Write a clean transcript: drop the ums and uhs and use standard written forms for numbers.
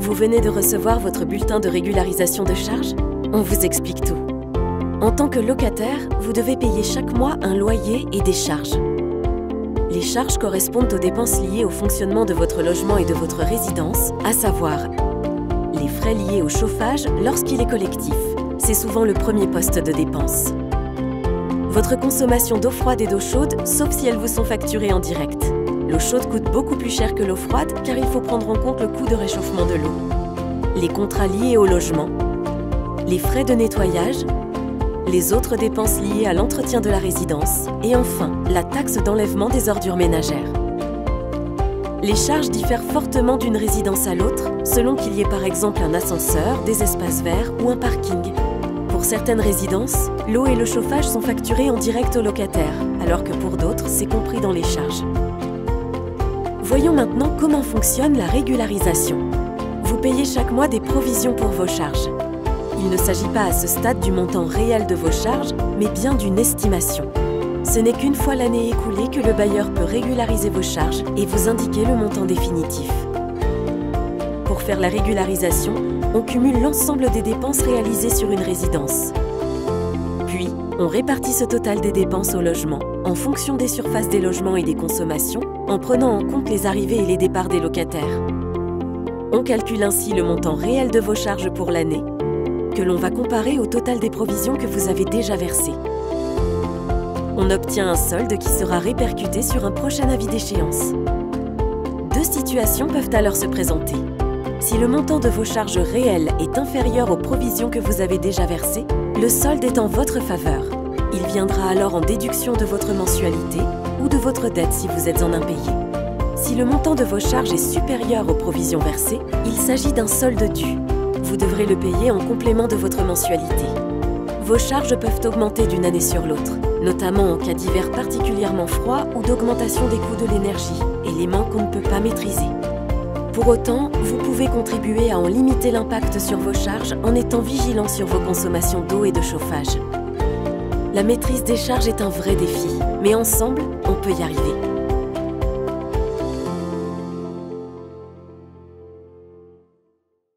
Vous venez de recevoir votre bulletin de régularisation de charges? On vous explique tout. En tant que locataire, vous devez payer chaque mois un loyer et des charges. Les charges correspondent aux dépenses liées au fonctionnement de votre logement et de votre résidence, à savoir les frais liés au chauffage lorsqu'il est collectif. C'est souvent le premier poste de dépense. Votre consommation d'eau froide et d'eau chaude, sauf si elles vous sont facturées en direct. L'eau chaude coûte beaucoup plus cher que l'eau froide car il faut prendre en compte le coût de réchauffement de l'eau. Les contrats liés au logement, les frais de nettoyage, les autres dépenses liées à l'entretien de la résidence et enfin, la taxe d'enlèvement des ordures ménagères. Les charges diffèrent fortement d'une résidence à l'autre, selon qu'il y ait par exemple un ascenseur, des espaces verts ou un parking. Pour certaines résidences, l'eau et le chauffage sont facturés en direct au locataire, alors que pour d'autres, c'est compris dans les charges. Voyons maintenant comment fonctionne la régularisation. Vous payez chaque mois des provisions pour vos charges. Il ne s'agit pas à ce stade du montant réel de vos charges, mais bien d'une estimation. Ce n'est qu'une fois l'année écoulée que le bailleur peut régulariser vos charges et vous indiquer le montant définitif. Pour faire la régularisation, on cumule l'ensemble des dépenses réalisées sur une résidence. Puis, on répartit ce total des dépenses au logement, en fonction des surfaces des logements et des consommations, en prenant en compte les arrivées et les départs des locataires. On calcule ainsi le montant réel de vos charges pour l'année, que l'on va comparer au total des provisions que vous avez déjà versées. On obtient un solde qui sera répercuté sur un prochain avis d'échéance. Deux situations peuvent alors se présenter. Si le montant de vos charges réelles est inférieur aux provisions que vous avez déjà versées, le solde est en votre faveur. Il viendra alors en déduction de votre mensualité ou de votre dette si vous êtes en impayé. Si le montant de vos charges est supérieur aux provisions versées, il s'agit d'un solde dû. Vous devrez le payer en complément de votre mensualité. Vos charges peuvent augmenter d'une année sur l'autre, notamment en cas d'hiver particulièrement froid ou d'augmentation des coûts de l'énergie, élément qu'on ne peut pas maîtriser. Pour autant, vous pouvez contribuer à en limiter l'impact sur vos charges en étant vigilant sur vos consommations d'eau et de chauffage. La maîtrise des charges est un vrai défi, mais ensemble, on peut y arriver.